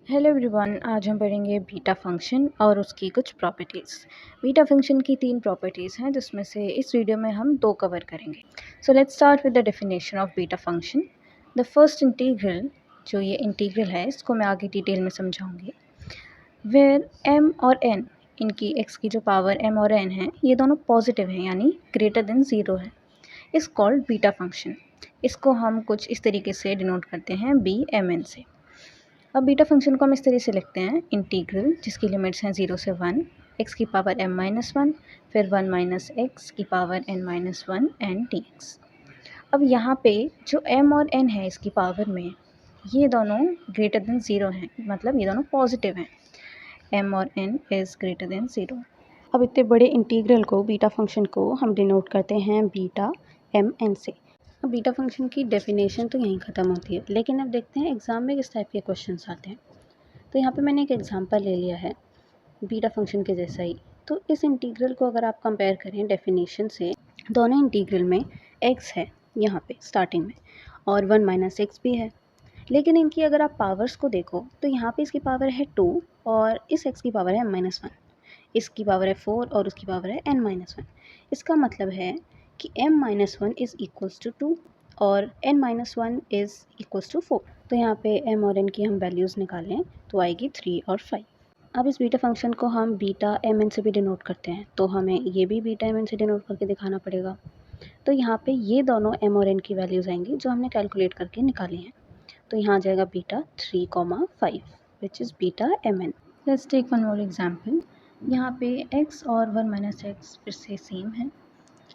Hello everyone, आज हम पढ़ेंगे बीटा फंक्शन और उसकी कुछ प्रॉपर्टीज़। बीटा फंक्शन की 3 प्रॉपर्टीज़ हैं जिसमें से इस वीडियो में हम 2 कवर करेंगे। So let's start with the definition of beta function. The first integral, जो ये इंटीग्रल है इसको मैं आगे डिटेल में समझाऊंगी। वेयर m और n, इनकी x की जो पावर m और n है ये दोनों पॉजिटिव हैं यानी ग्रेटर देन 0 है, इस कॉल्ड बीटा फंक्शन। इसको हम कुछ इस तरीके से डिनोट करते हैं bmn से। अब बीटा फंक्शन को हम इस तरह से लिखते हैं, इंटीग्रल जिसकी लिमिट्स हैं 0 से 1, x की पावर m-1, फिर 1 माइनस एक्स की पावर n-1 एंड dx। अब यहाँ पे जो m और n है इसकी पावर में, ये दोनों ग्रेटर देन 0 हैं, मतलब ये दोनों पॉजिटिव हैं। m और n इज़ ग्रेटर देन 0। अब इतने बड़े इंटीग्रल को, बीटा फंक्शन को हम डिनोट करते हैं बीटा mn से। अब बीटा फंक्शन की डेफिनेशन तो यहीं ख़त्म होती है, लेकिन अब देखते हैं एग्ज़ाम में किस टाइप के क्वेश्चंस आते हैं। तो यहाँ पे मैंने एक एग्जांपल ले लिया है बीटा फंक्शन के जैसा ही। तो इस इंटीग्रल को अगर आप कंपेयर करें डेफिनेशन से, दोनों इंटीग्रल में x है यहाँ पे स्टार्टिंग में और 1 माइनस एक्स भी है, लेकिन इनकी अगर आप पावर्स को देखो तो यहाँ पे इसकी पावर है 2 और इस x की पावर है m-1, इसकी पावर है 4 और उसकी पावर है n-1। इसका मतलब है कि m-1 इज़ इक्वल्स टू 2 और n-1 इज़ इक्वल्स टू 4। तो यहाँ पे m और n की हम वैल्यूज़ निकालें तो आएगी 3 और 5। अब इस बीटा फंक्शन को हम बीटा mn से भी डिनोट करते हैं, तो हमें ये भी बीटा mn से डिनोट करके दिखाना पड़ेगा। तो यहाँ पे ये दोनों m और n की वैल्यूज़ आएंगी जो हमने कैलकुलेट करके निकाली हैं। तो यहाँ आ जाएगा beta 3,5 which is beta mn। Let's take one more example. यहाँ पे x और 1 माइनस एक्स फिर से सेम है,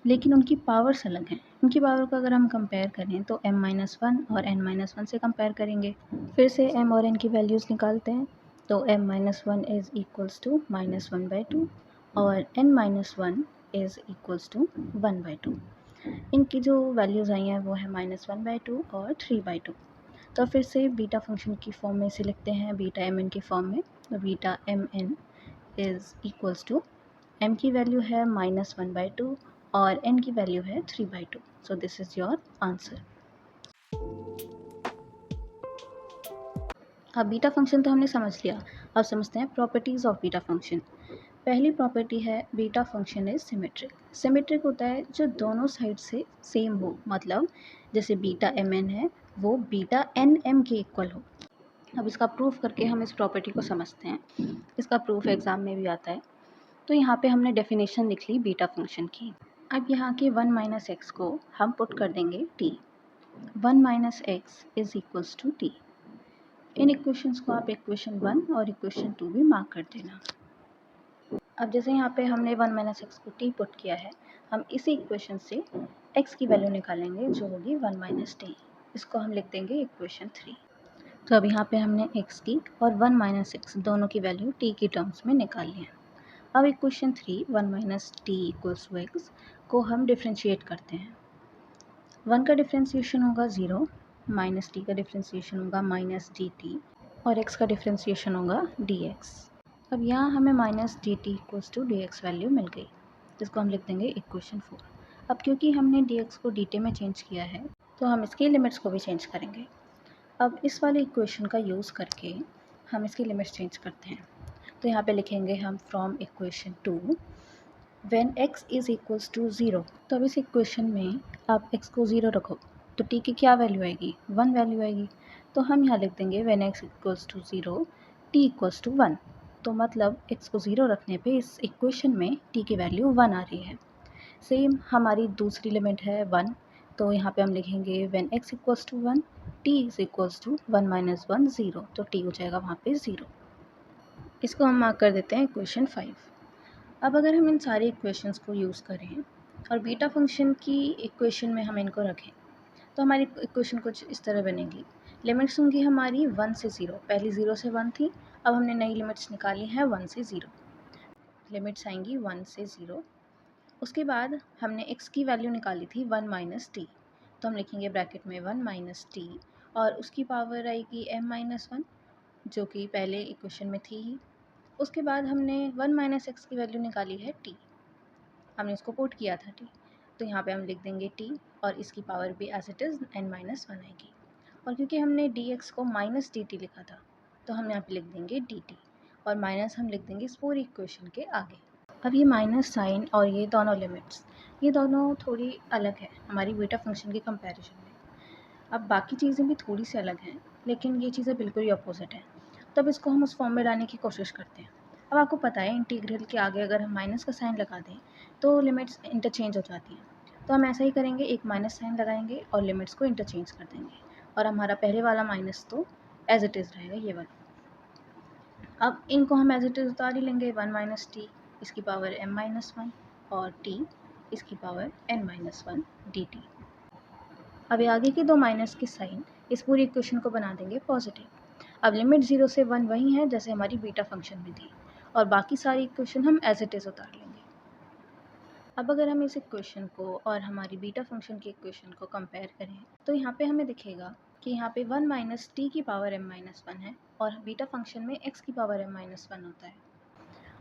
लेकिन उनकी पावर्स अलग हैं। उनकी पावर को अगर हम कंपेयर करें तो m-1 और n-1 से कंपेयर करेंगे। फिर से m और n की वैल्यूज़ निकालते हैं, तो m-1 इज़ इक्वल्स टू -1/2 और n-1 इज़ इक्वल्स टू 1/2। इनकी जो वैल्यूज़ आई हैं वो है -1/2 और 3/2। तो फिर से बीटा फंक्शन की फॉर्म में इसे लिखते हैं बीटा mn की फॉर्म में। तो beta mn is equals to, m की वैल्यू है -1/2 और n की वैल्यू है 3/2। So this is your answer. अब बीटा फंक्शन तो हमने समझ लिया, अब समझते हैं प्रॉपर्टीज़ ऑफ बीटा फंक्शन। पहली प्रॉपर्टी है beta function is symmetric. Symmetric होता है जो दोनों साइड से सेम हो, मतलब जैसे बीटा mn है वो बीटा nm के इक्वल हो। अब इसका प्रूफ करके हम इस प्रॉपर्टी को समझते हैं। इसका प्रूफ एग्ज़ाम में भी आता है। तो यहाँ पे हमने डेफिनेशन लिख ली बीटा फंक्शन की। अब यहाँ के 1 माइनस एक्स को हम पुट कर देंगे t। 1 minus x is equals to t। इन इक्वेशंस को आप इक्वेशन 1 और इक्वेशन 2 भी मार्क कर देना। अब जैसे यहाँ पे हमने 1 माइनस एक्स को t पुट किया है, हम इसी इक्वेशन से x की वैल्यू निकालेंगे जो होगी 1 माइनस टी। इसको हम लिख देंगे इक्वेशन 3। तो अब यहाँ पे हमने x की और 1 माइनस एक्स दोनों की वैल्यू t की टर्म्स में निकाल ली है। अब equation 3 1 minus t equals to x को हम डिफ्रेंशिएट करते हैं। 1 का डिफ्रेंशिएशन होगा 0, माइनस टी का डिफ्रेंशिएशन होगा माइनस डी टी और x का डिफ्रेंशिएशन होगा dx। अब यहाँ हमें minus d t equals to d x value मिल गई, जिसको हम लिख देंगे इक्वेशन 4। अब क्योंकि हमने dx को dt में चेंज किया है तो हम इसकी लिमिट्स को भी चेंज करेंगे। अब इस वाले इक्वेशन का यूज़ करके हम इसकी लिमिट्स चेंज करते हैं। तो यहाँ पे लिखेंगे हम from equation 2 when x is equals to 0। तो अब इस इक्वेशन में आप x को 0 रखो तो t की क्या वैल्यू आएगी, 1 वैल्यू आएगी। तो हम यहाँ लिख देंगे when x equals to 0 t equals to 1। तो मतलब x को 0 रखने पे इस इक्वेशन में t की वैल्यू 1 आ रही है। सेम हमारी दूसरी लिमिट है 1, तो यहाँ पे हम लिखेंगे when x equals to 1 t is equals to 1 minus 1 0। तो t हो जाएगा वहाँ पे 0। इसको हम मार्क कर देते हैं इक्वेशन 5। अब अगर हम इन सारे इक्वेशंस को यूज़ करें और बीटा फंक्शन की इक्वेशन में हम इनको रखें तो हमारी इक्वेशन कुछ इस तरह बनेगी। लिमिट्स होंगी हमारी 1 से 0, पहली 0 से 1 थी, अब हमने नई लिमिट्स निकाली हैं 1 से 0। लिमिट्स आएंगी 1 से 0। उसके बाद हमने x की वैल्यू निकाली थी 1 माइनस टी, तो हम लिखेंगे ब्रैकेट में 1 माइनस टी और उसकी पावर आएगी m-1 जो कि पहले इक्वेशन में थी ही। उसके बाद हमने 1 माइनस एक्स की वैल्यू निकाली है t, हमने इसको पुट किया था t, तो यहाँ पे हम लिख देंगे t और इसकी पावर भी एज इट इज़ n-1 आएगी। और क्योंकि हमने dx को माइनस dt लिखा था तो हम यहाँ पे लिख देंगे dt और माइनस हम लिख देंगे इस पूरी इक्वेशन के आगे। अब ये माइनस साइन और ये दोनों लिमिट्स, ये दोनों थोड़ी अलग है हमारी बीटा फंक्शन के कंपैरिजन में। अब बाकी चीज़ें भी थोड़ी सी अलग हैं, लेकिन ये चीज़ें बिल्कुल ही अपोजिट हैं। तब इसको हम उस फॉर्म में लाने की कोशिश करते हैं। अब आपको पता है इंटीग्रल के आगे अगर हम माइनस का साइन लगा दें तो लिमिट्स इंटरचेंज हो जाती हैं। तो हम ऐसा ही करेंगे, एक माइनस साइन लगाएंगे और लिमिट्स को इंटरचेंज कर देंगे, और हमारा पहले वाला माइनस तो एज इट इज़ रहेगा ये वाला। अब इनको हम एज इट इज़ उतार ही लेंगे, 1 माइनस टी इसकी पावर m माइनस 1 और t इसकी पावर n माइनस 1 dt। अब ये आगे के दो माइनस के साइन इस पूरी इक्वेशन को बना देंगे पॉजिटिव। अब लिमिट 0 से 1 वही है जैसे हमारी बीटा फंक्शन में थी, और बाकी सारी इक्वेशन हम एज इट इज़ उतार लेंगे। अब अगर हम इस इक्वेशन को और हमारी बीटा फंक्शन की इक्वेशन को कंपेयर करें तो यहाँ पे हमें दिखेगा कि यहाँ पे 1 माइनस टी की पावर m माइनस 1 है और बीटा फंक्शन में x की पावर m माइनस 1 होता है।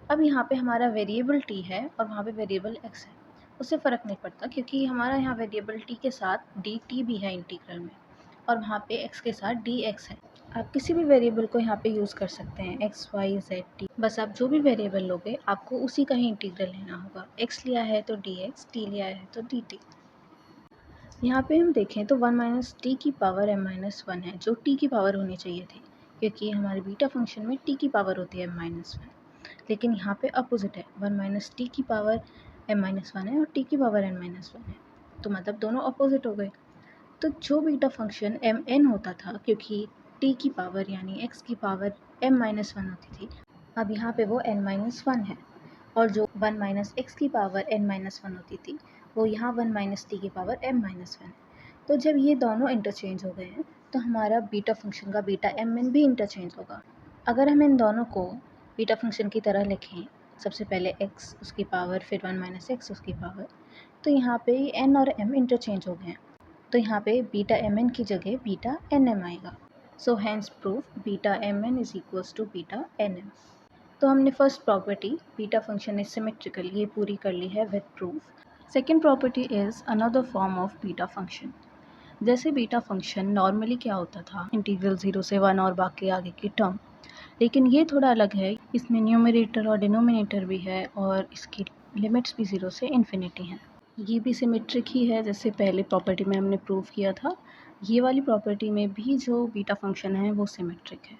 अब यहाँ पे हमारा वेरिएबल t है और वहाँ पे वेरिएबल x है, उससे फ़र्क नहीं पड़ता क्योंकि हमारा यहाँ वेरिएबल t के साथ dt भी है इंटीग्रल में, और वहाँ पे x के साथ dx है। आप किसी भी वेरिएबल को यहाँ पे यूज़ कर सकते हैं, x y z t, बस आप जो भी वेरिएबल लोगे आपको उसी का ही इंटीग्रल लेना होगा। x लिया है तो dx, t लिया है तो dt। यहाँ पे हम देखें तो 1 माइनस टी की पावर m माइनस 1 है, जो t की पावर होनी चाहिए थी क्योंकि हमारे बीटा फंक्शन में t की पावर होती है m माइनस 1, लेकिन यहाँ पे अपोजिट है, 1 माइनस टी की पावर m माइनस 1 है और t की पावर n माइनस 1 है, तो मतलब दोनों अपोजिट हो गए। तो जो बीटा फंक्शन एम एन होता था क्योंकि t की पावर यानी x की पावर m माइनस 1 होती थी, अब यहाँ पे वो n माइनस 1 है, और जो 1 माइनस x की पावर n माइनस 1 होती थी वो यहाँ 1 माइनस t की पावर m माइनस 1 है। तो जब ये दोनों इंटरचेंज हो गए हैं तो हमारा बीटा फंक्शन का बीटा एम एन भी इंटरचेंज होगा। अगर हम इन दोनों को बीटा फंक्शन की तरह लिखें, सबसे पहले x उसकी पावर फिर 1 माइनस x उसकी पावर, तो यहाँ पे n और m इंटरचेंज हो गए हैं, तो यहाँ पे बीटा एम एन की जगह बीटा एन एम आएगा। So hence proof beta m n is equals to beta n m. तो हमने first property beta function is symmetrical ये पूरी कर ली है with proof. Second property is another form of beta function. जैसे beta function normally क्या होता था, इंटीग्रल 0 से 1 और बाकी आगे की टर्म, लेकिन ये थोड़ा अलग है, इसमें न्यूमरेटर और डिनोमिनेटर भी है और इसकी लिमिट्स भी 0 से इन्फिनिटी हैं। ये भी सिमेट्रिक ही है जैसे पहले प्रॉपर्टी में हमने प्रूव किया था, ये वाली प्रॉपर्टी में भी जो बीटा फंक्शन है वो सिमेट्रिक है।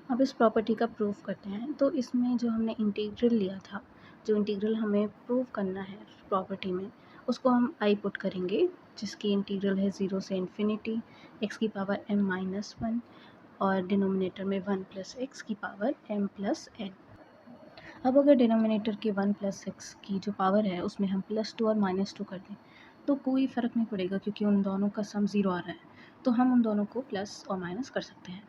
अब इस प्रॉपर्टी का प्रूफ करते हैं। तो इसमें जो हमने इंटीग्रल लिया था, जो इंटीग्रल हमें प्रूव करना है प्रॉपर्टी में, उसको हम आई पुट करेंगे, जिसकी इंटीग्रल है 0 से इन्फिनिटी x की पावर m माइनस 1 और डिनोमिनेटर में 1 प्लस एक्स की पावर m प्लस n। अब अगर डिनोमिनेटर के 1 प्लस एक्स की जो पावर है उसमें हम +2 और -2 कर दें तो कोई फ़र्क नहीं पड़ेगा क्योंकि उन दोनों का सम 0 आ रहा है, तो हम उन दोनों को प्लस और माइनस कर सकते हैं।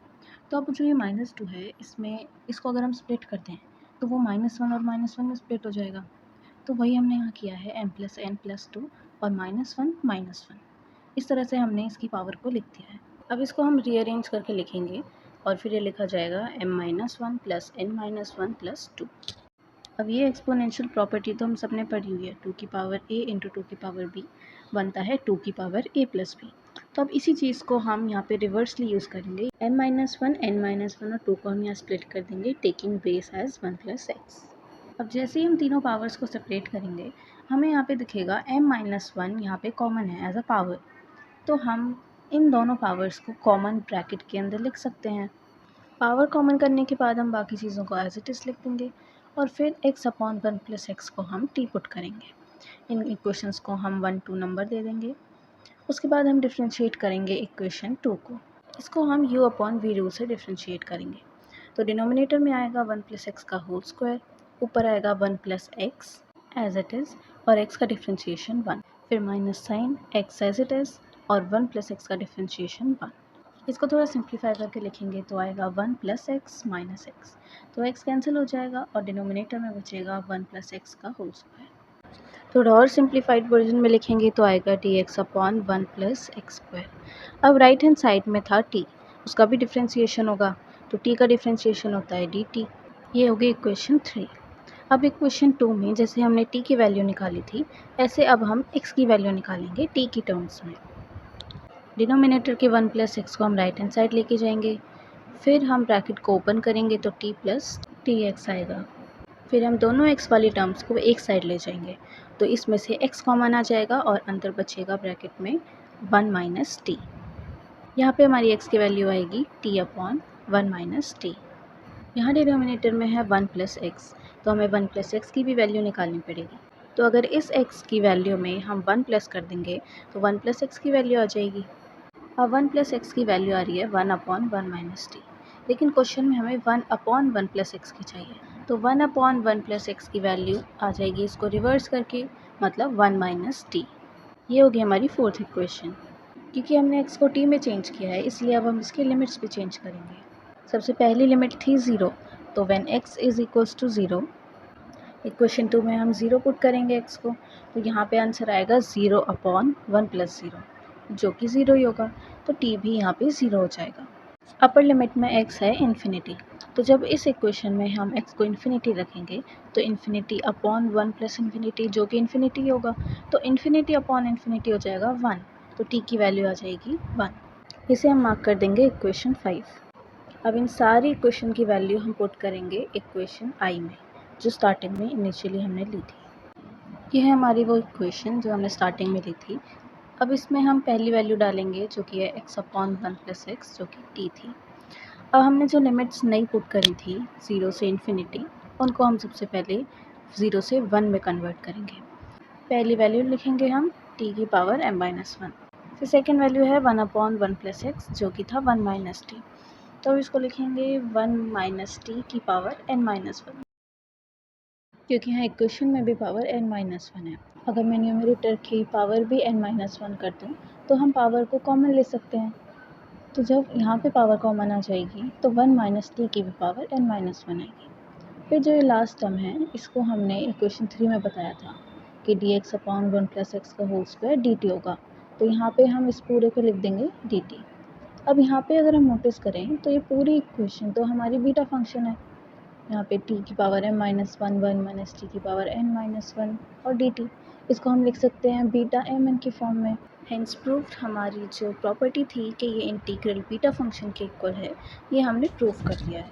तो अब जो ये -2 है इसमें इसको अगर हम स्प्लिट कर दें तो वो -1 और -1 में स्प्लिट हो जाएगा। तो वही हमने यहाँ किया है, m प्लस n प्लस 2 और -1 इस तरह से हमने इसकी पावर को लिख दिया है। अब इसको हम रीअरेंज करके लिखेंगे और फिर ये लिखा जाएगा m-1 प्लस n-1 प्लस 2। अब ये एक्सपोनेंशियल प्रॉपर्टी तो हम सब ने पढ़ी हुई है, 2 की पावर a इंटू 2 की पावर b बनता है 2 की पावर a प्लस b। तो अब इसी चीज़ को हम यहाँ पे रिवर्सली यूज़ करेंगे, m-1 n-1 और 2 को हम यहाँ स्प्लिट कर देंगे taking base as 1 plus x. अब जैसे ही हम तीनों पावर्स को सेपरेट करेंगे हमें यहाँ पे दिखेगा m-1 यहाँ पे कॉमन है एज अ पावर, तो हम इन दोनों पावर्स को कॉमन ब्रैकेट के अंदर लिख सकते हैं। पावर कॉमन करने के बाद हम बाकी चीज़ों को एज इट इज़ लिख देंगे और फिर x/1 प्लस एक्स को हम टी पुट करेंगे। इन इक्वेशंस को हम 1 2 नंबर दे देंगे। उसके बाद हम डिफ्रेंशिएट करेंगे इक्वेशन 2 को, इसको हम u/v रूल से डिफ्रेंशिएट करेंगे। तो डिनोमिनेटर में आएगा 1 प्लस एक्स का होल स्क्वायर, ऊपर आएगा 1 plus x as it is और x का डिफ्रेंशिएशन 1, फिर minus sine x as it is और 1 प्लस एक्स का डिफ्रेंशिएशन 1। इसको थोड़ा सिंप्लीफाई करके लिखेंगे तो आएगा 1 प्लस एक्स माइनस एक्स, तो x कैंसिल हो जाएगा और डिनोमिनेटर में बचेगा 1 प्लस एक्स का होल स्क्वायर। थोड़ा और सिंप्लीफाइड वर्जन में लिखेंगे तो आएगा dx/1 प्लस एक्स स्क्वायर। अब राइट हैंड साइड में था t, उसका भी डिफ्रेंशिएशन होगा, तो t का डिफ्रेंशिएशन होता है dt। ये होगी इक्वेशन 3। अब इक्वेशन 2 में जैसे हमने t की वैल्यू निकाली थी ऐसे अब हम x की वैल्यू निकालेंगे t की टर्म्स में। डिनोमिनेटर के 1 प्लस एक्स को हम राइट हैंड साइड लेके जाएंगे, फिर हम ब्रैकेट को ओपन करेंगे तो t प्लस टी एक्स आएगा। फिर हम दोनों x वाली टर्म्स को एक साइड ले जाएंगे तो इसमें से x कॉमन आ जाएगा और अंदर बचेगा ब्रैकेट में 1 माइनस टी। यहाँ पे हमारी x की वैल्यू आएगी t अपॉन 1 माइनस टी। यहाँ डिनोमिनेटर में है 1 प्लस एक्स, तो हमें 1 प्लस एक्स की भी वैल्यू निकालनी पड़ेगी। तो अगर इस x की वैल्यू में हम 1 प्लस कर देंगे तो 1 प्लस एक्स की वैल्यू आ जाएगी। अब 1 प्लस एक्स की वैल्यू आ रही है 1 अपॉन 1 माइनस टी, लेकिन क्वेश्चन में हमें 1 अपॉन 1 प्लस एक्स की चाहिए, तो 1 अपॉन 1 प्लस एक्स की वैल्यू आ जाएगी इसको रिवर्स करके, मतलब 1 माइनस टी। ये होगी हमारी फोर्थ इक्वेशन। क्योंकि हमने x को t में चेंज किया है इसलिए अब हम इसके लिमिट्स भी चेंज करेंगे। सबसे पहली लिमिट थी 0, तो when x is equals to 0, equation 2 में हम 0 पुट करेंगे x को, तो यहाँ पे आंसर आएगा 0 अपॉन 1 प्लस 0, जो कि 0 ही होगा, तो t भी यहाँ पे 0 हो जाएगा। अपर लिमिट में x है इन्फिनिटी, तो जब इस इक्वेशन में हम x को इन्फिनिटी रखेंगे तो इन्फिनिटी अपॉन 1 प्लस इन्फिनिटी, जो कि इन्फिनिटी होगा, तो इन्फिनिटी अपॉन इन्फिनिटी हो जाएगा 1, तो t की वैल्यू आ जाएगी 1। इसे हम मार्क कर देंगे इक्वेशन 5। अब इन सारी इक्वेशन की वैल्यू हम पुट करेंगे इक्वेशन i में, जो स्टार्टिंग में इनिशियली हमने ली थी। यह है हमारी वो इक्वेशन जो हमने स्टार्टिंग में ली थी। अब इसमें हम पहली वैल्यू डालेंगे जो कि है x अपॉन 1 प्लस एक्स, जो कि t थी। अब हमने जो लिमिट्स नई पुट करी थी 0 से इन्फिनिटी, उनको हम सबसे पहले 0 से 1 में कन्वर्ट करेंगे। पहली वैल्यू लिखेंगे हम t की पावर m-1। फिर सेकेंड वैल्यू है 1 अपॉन 1 प्लस एक्स, जो कि था 1 माइनस टी, तो इसको लिखेंगे 1 माइनस टी की पावर n-1, क्योंकि यहाँ इक्वेशन में भी पावर n-1 है। अगर मैं न्यूमरेटर की पावर भी n-1 कर दूँ तो हम पावर को कॉमन ले सकते हैं, तो जब यहाँ पे पावर कॉमन आ जाएगी तो 1 माइनस टी की भी पावर n-1 आएगी। फिर जो ये लास्ट टर्म है इसको हमने इक्वेशन 3 में बताया था कि dx अपॉन 1 प्लस एक्स का होल स्क्वायर dt होगा, तो यहाँ पे हम इस पूरे को लिख देंगे dt। अब यहाँ पे अगर हम नोटिस करें तो ये पूरी इक्वेशन तो हमारी बीटा फंक्शन है। यहाँ पे t की पावर m-1, 1 माइनस टी की पावर n-1 और dt, इसको हम लिख सकते हैं बीटा mn की फॉर्म में। हेंस प्रूव्ड, हमारी जो प्रॉपर्टी थी कि ये इंटीग्रल बीटा फंक्शन के इक्वल है, ये हमने प्रूव कर दिया है।